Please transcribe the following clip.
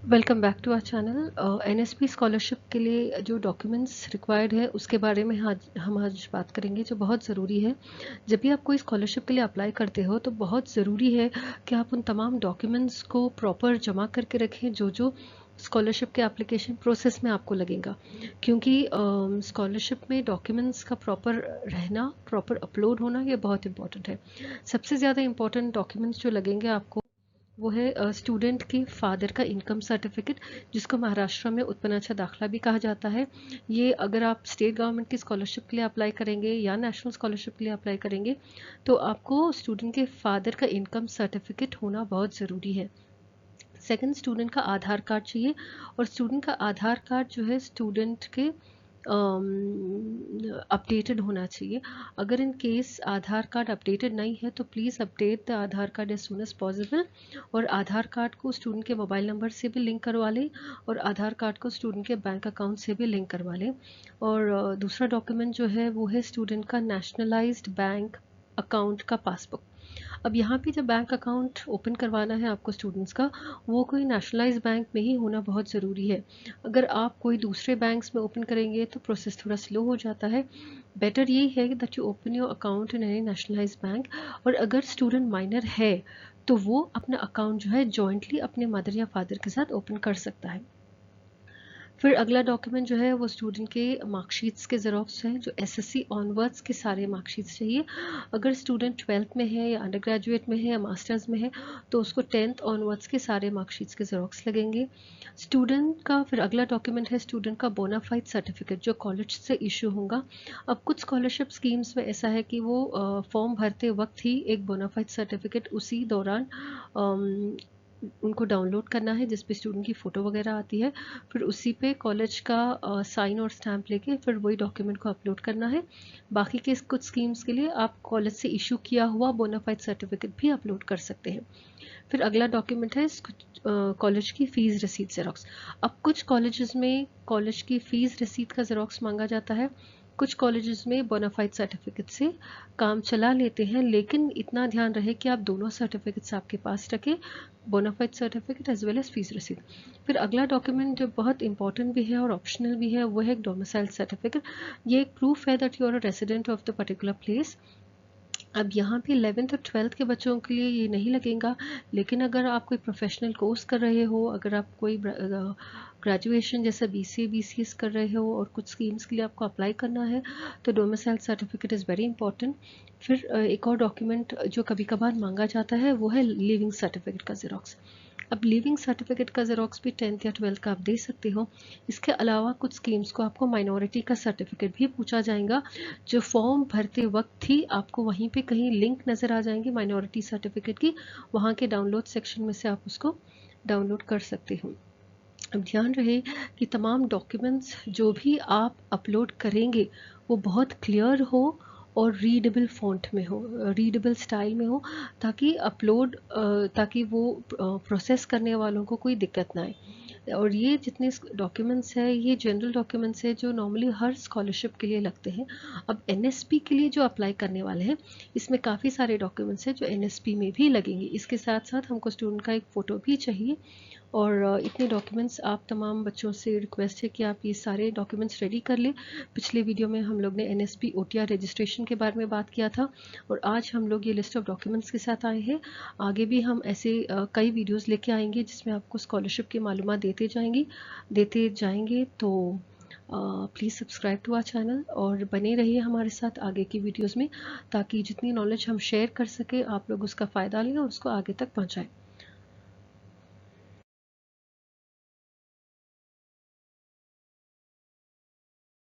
Welcome back to our channel. NSP scholarship के लिए जो डॉक्यूमेंट्स रिक्वायर्ड है उसके बारे में हम आज बात करेंगे, जो बहुत ज़रूरी है। जब भी आप कोई स्कॉलरशिप के लिए अप्लाई करते हो तो बहुत ज़रूरी है कि आप उन तमाम डॉक्यूमेंट्स को प्रॉपर जमा करके रखें जो जो स्कॉलरशिप के एप्लीकेशन प्रोसेस में आपको लगेगा, क्योंकि स्कॉलरशिप में डॉक्यूमेंट्स का प्रॉपर रहना, प्रॉपर अपलोड होना, ये बहुत इंपॉर्टेंट है। सबसे ज़्यादा इंपॉर्टेंट डॉक्यूमेंट्स जो लगेंगे आपको वो है स्टूडेंट के फादर का इनकम सर्टिफिकेट, जिसको महाराष्ट्र में उत्पन्नाचा दाखला भी कहा जाता है। ये अगर आप स्टेट गवर्नमेंट की स्कॉलरशिप के लिए अप्लाई करेंगे या नेशनल स्कॉलरशिप के लिए अप्लाई करेंगे तो आपको स्टूडेंट के फादर का इनकम सर्टिफिकेट होना बहुत ज़रूरी है। सेकंड, स्टूडेंट का आधार कार्ड चाहिए, और स्टूडेंट का आधार कार्ड जो है स्टूडेंट के अपडेटेड होना चाहिए। अगर in case Aadhaar card updated नहीं है तो please update the Aadhaar card as soon as possible, और आधार कार्ड को स्टूडेंट के मोबाइल नंबर से भी लिंक करवा लें, और आधार कार्ड को स्टूडेंट के बैंक अकाउंट से भी लिंक करवा लें। और दूसरा डॉक्यूमेंट जो है वो है स्टूडेंट का नेशनलाइज्ड बैंक अकाउंट का पासबुक। अब यहाँ पे जब बैंक अकाउंट ओपन करवाना है आपको स्टूडेंट्स का, वो कोई नेशनलाइज्ड बैंक में ही होना बहुत ज़रूरी है। अगर आप कोई दूसरे बैंक्स में ओपन करेंगे तो प्रोसेस थोड़ा स्लो हो जाता है। बेटर यही है that you open your account in any nationalised bank. और अगर स्टूडेंट माइनर है तो वो अपना अकाउंट जो है जॉइंटली अपने मदर या फादर के साथ ओपन कर सकता है। फिर अगला डॉक्यूमेंट जो है वो स्टूडेंट के मार्कशीट्स के ज़ेरॉक्स हैं, जो एसएससी ऑनवर्ड्स के सारे मार्कशीट्स चाहिए। अगर स्टूडेंट 12th में है या अंडर ग्रेजुएट में है या मास्टर्स में है तो उसको 10th ऑनवर्ड्स के सारे मार्कशीट्स के ज़ेरॉक्स लगेंगे। स्टूडेंट का फिर अगला डॉक्यूमेंट है स्टूडेंट का बोनाफाइड सर्टिफिकेट, जो कॉलेज से इशू होगा। अब कुछ स्कॉलरशिप स्कीम्स में ऐसा है कि वो फॉर्म भरते वक्त ही एक बोनाफाइड सर्टिफिकेट उसी दौरान उनको डाउनलोड करना है, जिस पे स्टूडेंट की फ़ोटो वगैरह आती है। फिर उसी पे कॉलेज का साइन और स्टैंप लेके फिर वही डॉक्यूमेंट को अपलोड करना है। बाकी के कुछ स्कीम्स के लिए आप कॉलेज से इशू किया हुआ बोनाफाइड सर्टिफिकेट भी अपलोड कर सकते हैं। फिर अगला डॉक्यूमेंट है कॉलेज की फ़ीस रसीद ज़ेरॉक्स। अब कुछ कॉलेजेस में कॉलेज की फ़ीस रसीद का ज़ेरॉक्स मांगा जाता है, कुछ कॉलेजेस में बोनाफाइड सर्टिफिकेट से काम चला लेते हैं, लेकिन इतना ध्यान रहे कि आप दोनों सर्टिफिकेट्स आपके पास रखें, bonafide certificate as well as fees रसीद। फिर अगला डॉक्यूमेंट जो बहुत इंपॉर्टेंट भी है और ऑप्शनल भी है वो है एक डोमिसाइल सर्टिफिकेट। ये एक प्रूफ है that you are a resident of the particular place. अब यहाँ पे 11th और 12th के बच्चों के लिए ये नहीं लगेगा, लेकिन अगर आप कोई प्रोफेशनल कोर्स कर रहे हो, अगर आप कोई ग्रेजुएशन जैसे बीसीए बीसीएस कर रहे हो और कुछ स्कीम्स के लिए आपको अप्लाई करना है तो domicile certificate is very important. फिर एक और डॉक्यूमेंट जो कभी कभार मांगा जाता है वो है लिविंग सर्टिफिकेट का ज़ेरॉक्स। अब लिविंग सर्टिफिकेट का ज़ेरॉक्स भी 10th या 12th का आप दे सकते हो। इसके अलावा कुछ स्कीम्स को आपको माइनॉरिटी का सर्टिफिकेट भी पूछा जाएगा, जो फॉर्म भरते वक्त ही आपको वहीं पे कहीं लिंक नज़र आ जाएंगे माइनॉरिटी सर्टिफिकेट की, वहाँ के डाउनलोड सेक्शन में से आप उसको डाउनलोड कर सकते हो। अब ध्यान रहे कि तमाम डॉक्यूमेंट्स जो भी आप अपलोड करेंगे वो बहुत क्लियर हो और रीडेबल फ़ॉन्ट में हो, रीडेबल स्टाइल में हो, ताकि वो प्रोसेस करने वालों को कोई दिक्कत ना आए। और ये जितने डॉक्यूमेंट्स हैं ये जनरल डॉक्यूमेंट्स हैं जो नॉर्मली हर स्कॉलरशिप के लिए लगते हैं। अब एनएसपी के लिए जो अप्लाई करने वाले हैं इसमें काफ़ी सारे डॉक्यूमेंट्स हैं जो एनएसपी में भी लगेंगे। इसके साथ साथ हमको स्टूडेंट का एक फ़ोटो भी चाहिए, और इतने डॉक्यूमेंट्स आप तमाम बच्चों से रिक्वेस्ट है कि आप ये सारे डॉक्यूमेंट्स रेडी कर लें। पिछले वीडियो में हम लोग ने एनएसपी ओटीआर रजिस्ट्रेशन के बारे में बात किया था, और आज हम लोग ये लिस्ट ऑफ डॉक्यूमेंट्स के साथ आए हैं। आगे भी हम ऐसे कई वीडियोस लेके आएंगे जिसमें आपको स्कॉलरशिप की मालूमात देते जाएंगे। तो please subscribe to our channel और बने रहिए हमारे साथ आगे की वीडियोज़ में, ताकि जितनी नॉलेज हम शेयर कर सके आप लोग उसका फ़ायदा लें और उसको आगे तक पहुँचाएँ।